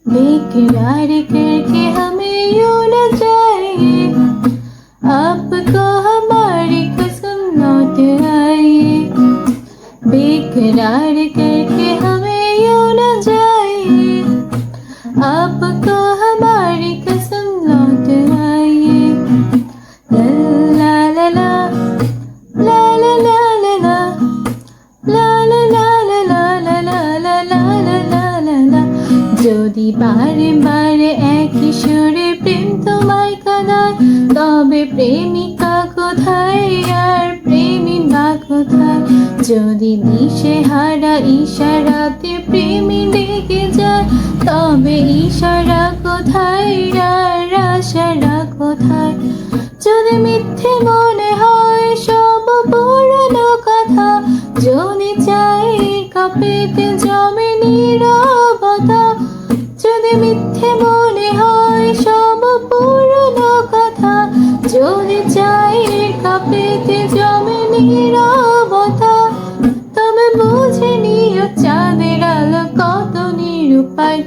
बेकरार करके हमें यूं न जाइए, आपको हमारी कसम लौट आइए। बेकरार करके हमें यूं न जाइए, आपको हमारी कसम लौट आइए। ला ला ला ला ला ला ला ला ला ला ला ला ला ला ला ला ला ला ला। যদি বারে বারে একই সুরে প্রেম তোমায় কাঁদায়, তবে প্রেমিকা কোথায় আর প্রেমী বা কোথায়? যদি দিশে হারা ইশারাতে প্রেমী ডেকে যায়, তবে ইশারা কোথায় আর আশারা কোথায়? যদি মিথ্যে মনে হয় সব পুরনো কথা, যদি চাই কাঁপেতে জমে নীরবতা, যদি মিথ্যে মনে হয় সব পুরনো কথা, যদি চাই কাঁপেতে জমে নীরবতা, তবে বুঝে নিও চাঁদের আলো কত নিরুপায়।